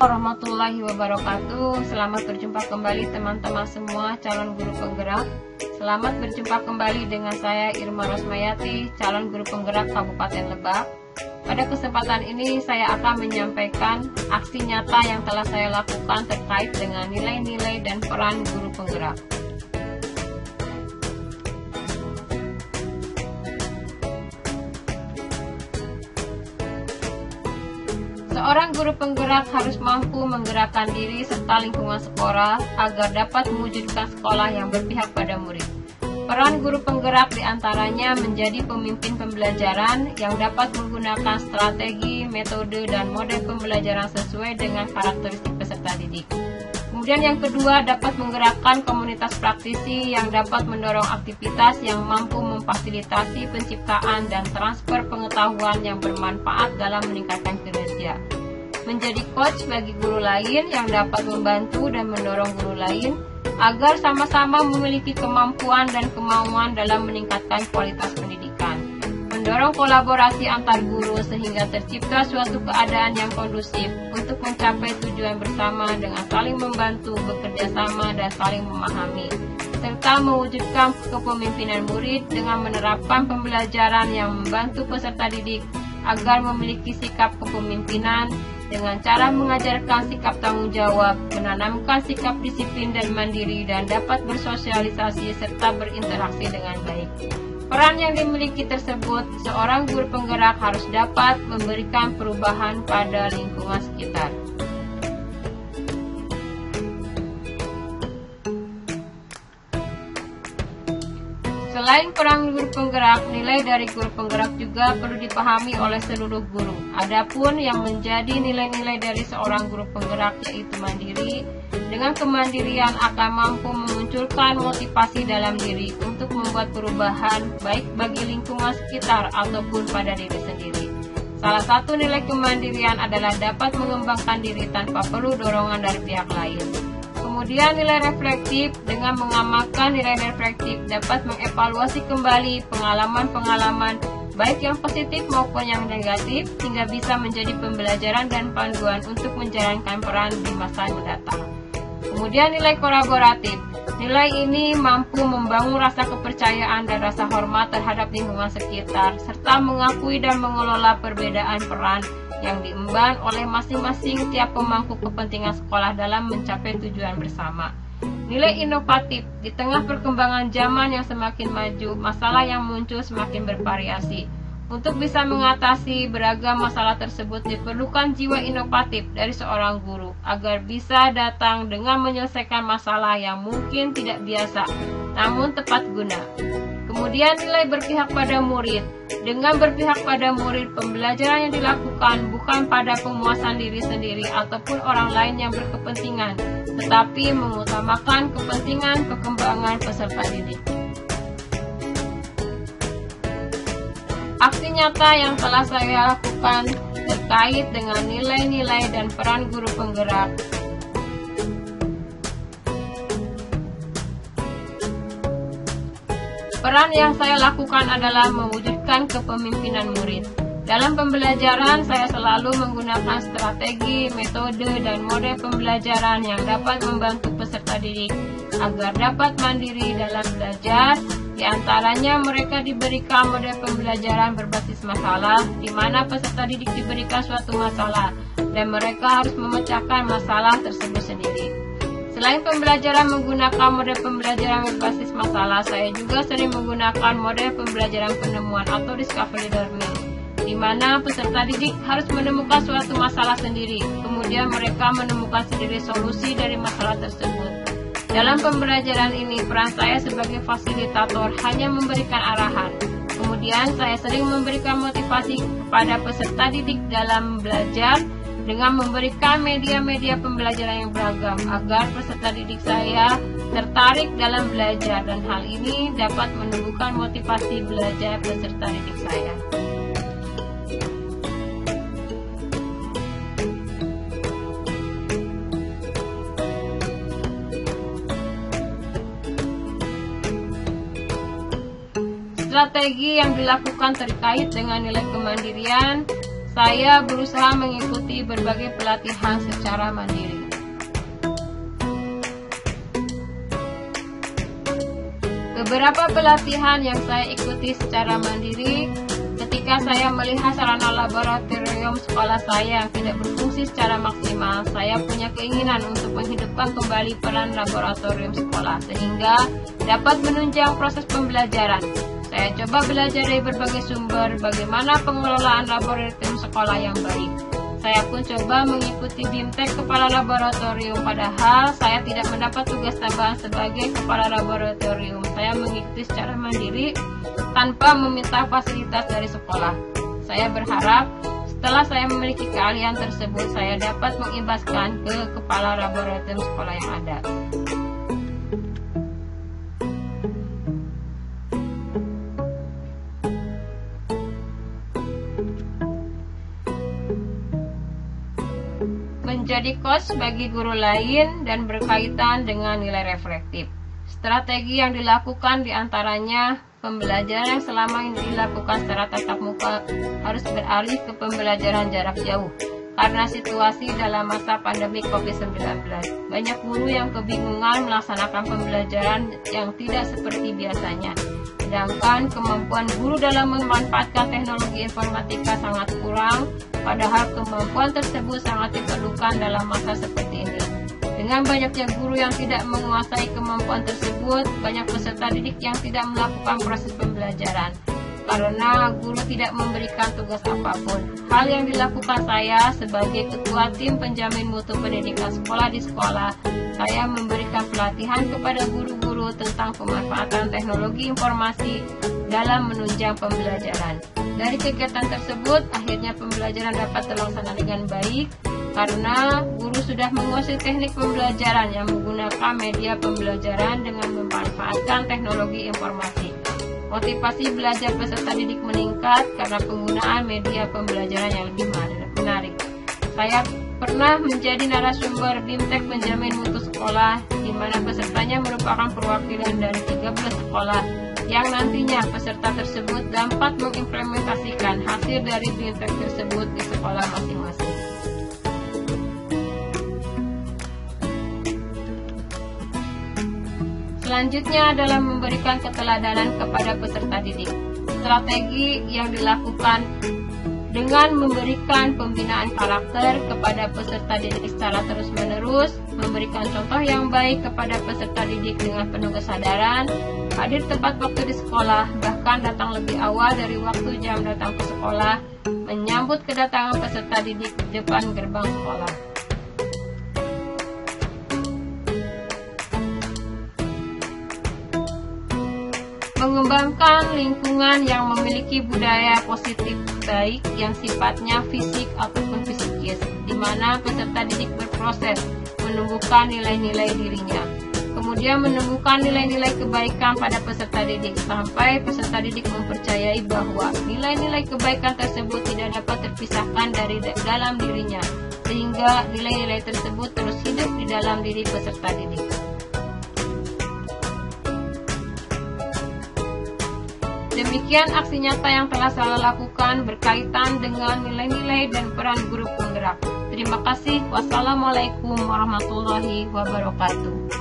Warahmatullahi wabarakatuh. Selamat berjumpa kembali teman-teman semua calon guru penggerak. Selamat berjumpa kembali dengan saya Irma Rosmayati, calon guru penggerak Kabupaten Lebak. Pada kesempatan ini saya akan menyampaikan aksi nyata yang telah saya lakukan terkait dengan nilai-nilai dan peran guru penggerak. Seorang guru penggerak harus mampu menggerakkan diri serta lingkungan sekolah agar dapat mewujudkan sekolah yang berpihak pada murid. Peran guru penggerak diantaranya menjadi pemimpin pembelajaran yang dapat menggunakan strategi, metode, dan model pembelajaran sesuai dengan karakteristik peserta didik. Kemudian yang kedua, dapat menggerakkan komunitas praktisi yang dapat mendorong aktivitas yang mampu memfasilitasi penciptaan dan transfer pengetahuan yang bermanfaat dalam meningkatkan kinerja. Menjadi coach bagi guru lain yang dapat membantu dan mendorong guru lain agar sama-sama memiliki kemampuan dan kemauan dalam meningkatkan kualitas pendidikan. Mendorong kolaborasi antar guru sehingga tercipta suatu keadaan yang kondusif untuk mencapai tujuan bersama dengan saling membantu, bekerja sama, dan saling memahami, serta mewujudkan kepemimpinan murid dengan menerapkan pembelajaran yang membantu peserta didik agar memiliki sikap kepemimpinan dengan cara mengajarkan sikap tanggung jawab, menanamkan sikap disiplin dan mandiri, dan dapat bersosialisasi serta berinteraksi dengan baik. Peran yang dimiliki tersebut, seorang guru penggerak harus dapat memberikan perubahan pada lingkungan sekitar. Selain peran guru penggerak, nilai dari guru penggerak juga perlu dipahami oleh seluruh guru. Adapun yang menjadi nilai-nilai dari seorang guru penggerak yaitu mandiri. Dengan kemandirian akan mampu memunculkan motivasi dalam diri untuk membuat perubahan baik bagi lingkungan sekitar ataupun pada diri sendiri. Salah satu nilai kemandirian adalah dapat mengembangkan diri tanpa perlu dorongan dari pihak lain. Kemudian nilai reflektif, dengan mengamalkan nilai reflektif dapat mengevaluasi kembali pengalaman-pengalaman baik yang positif maupun yang negatif sehingga bisa menjadi pembelajaran dan panduan untuk menjalankan peran di masa mendatang. Kemudian nilai kolaboratif, nilai ini mampu membangun rasa kepercayaan dan rasa hormat terhadap lingkungan sekitar serta mengakui dan mengelola perbedaan peran yang diemban oleh masing-masing tiap pemangku kepentingan sekolah dalam mencapai tujuan bersama. Nilai inovatif, di tengah perkembangan zaman yang semakin maju, masalah yang muncul semakin bervariasi. Untuk bisa mengatasi beragam masalah tersebut diperlukan jiwa inovatif dari seorang guru agar bisa datang dengan menyelesaikan masalah yang mungkin tidak biasa, namun tepat guna. Kemudian nilai berpihak pada murid. Dengan berpihak pada murid, pembelajaran yang dilakukan bukan pada pemuasan diri sendiri ataupun orang lain yang berkepentingan, tetapi mengutamakan kepentingan perkembangan peserta didik. Aksi nyata yang telah saya lakukan terkait dengan nilai-nilai dan peran guru penggerak. Peran yang saya lakukan adalah mewujudkan kepemimpinan murid. Dalam pembelajaran, saya selalu menggunakan strategi, metode, dan model pembelajaran yang dapat membantu peserta didik agar dapat mandiri dalam belajar. Di antaranya mereka diberikan model pembelajaran berbasis masalah, di mana peserta didik diberikan suatu masalah, dan mereka harus memecahkan masalah tersebut sendiri. Selain pembelajaran menggunakan model pembelajaran berbasis masalah, saya juga sering menggunakan model pembelajaran penemuan atau discovery learning, di mana peserta didik harus menemukan suatu masalah sendiri, kemudian mereka menemukan sendiri solusi dari masalah tersebut. Dalam pembelajaran ini, peran saya sebagai fasilitator hanya memberikan arahan. Kemudian saya sering memberikan motivasi kepada peserta didik dalam belajar dengan memberikan media-media pembelajaran yang beragam agar peserta didik saya tertarik dalam belajar, dan hal ini dapat menumbuhkan motivasi belajar peserta didik saya. Strategi yang dilakukan terkait dengan nilai kemandirian, saya berusaha mengikuti berbagai pelatihan secara mandiri. Beberapa pelatihan yang saya ikuti secara mandiri ketika saya melihat sarana laboratorium sekolah saya yang tidak berfungsi secara maksimal. Saya punya keinginan untuk menghidupkan kembali peran laboratorium sekolah sehingga dapat menunjang proses pembelajaran. Saya coba belajar dari berbagai sumber bagaimana pengelolaan laboratorium sekolah yang baik. Saya pun coba mengikuti BIMTEK Kepala Laboratorium, padahal saya tidak mendapat tugas tambahan sebagai Kepala Laboratorium. Saya mengikuti secara mandiri tanpa meminta fasilitas dari sekolah. Saya berharap setelah saya memiliki keahlian tersebut, saya dapat mengimbaskan ke Kepala Laboratorium sekolah yang ada. Menjadi coach bagi guru lain dan berkaitan dengan nilai reflektif. Strategi yang dilakukan diantaranya pembelajaran yang selama ini dilakukan secara tatap muka harus beralih ke pembelajaran jarak jauh karena situasi dalam masa pandemi COVID-19. Banyak guru yang kebingungan melaksanakan pembelajaran yang tidak seperti biasanya. Sedangkan kemampuan guru dalam memanfaatkan teknologi informatika sangat kurang, padahal kemampuan tersebut sangat diperlukan dalam masa seperti ini. Dengan banyaknya guru yang tidak menguasai kemampuan tersebut, banyak peserta didik yang tidak melakukan proses pembelajaran karena guru tidak memberikan tugas apapun. Hal yang dilakukan saya sebagai ketua tim penjamin mutu pendidikan sekolah di sekolah, saya memberikan pelatihan kepada guru-guru tentang pemanfaatan teknologi informasi dalam menunjang pembelajaran. Dari kegiatan tersebut, akhirnya pembelajaran dapat terlaksana dengan baik karena guru sudah menguasai teknik pembelajaran yang menggunakan media pembelajaran dengan memanfaatkan teknologi informasi. Motivasi belajar peserta didik meningkat karena penggunaan media pembelajaran yang lebih menarik. Saya pernah menjadi narasumber BIMTEK Penjamin Mutu Sekolah, di mana pesertanya merupakan perwakilan dari 13 sekolah, yang nantinya peserta tersebut dapat mengimplementasikan hasil dari BIMTEK tersebut di sekolah masing-masing. Selanjutnya adalah memberikan keteladanan kepada peserta didik. Strategi yang dilakukan dengan memberikan pembinaan karakter kepada peserta didik secara terus-menerus, memberikan contoh yang baik kepada peserta didik dengan penuh kesadaran, hadir tepat waktu di sekolah, bahkan datang lebih awal dari waktu jam datang ke sekolah, menyambut kedatangan peserta didik di depan gerbang sekolah. Mengembangkan lingkungan yang memiliki budaya positif baik yang sifatnya fisik ataupun psikis, di mana peserta didik berproses menumbuhkan nilai-nilai dirinya. Kemudian menumbuhkan nilai-nilai kebaikan pada peserta didik sampai peserta didik mempercayai bahwa nilai-nilai kebaikan tersebut tidak dapat terpisahkan dari dalam dirinya, sehingga nilai-nilai tersebut terus hidup di dalam diri peserta didik. Demikian aksi nyata yang telah saya lakukan berkaitan dengan nilai-nilai dan peran guru penggerak. Terima kasih. Wassalamualaikum warahmatullahi wabarakatuh.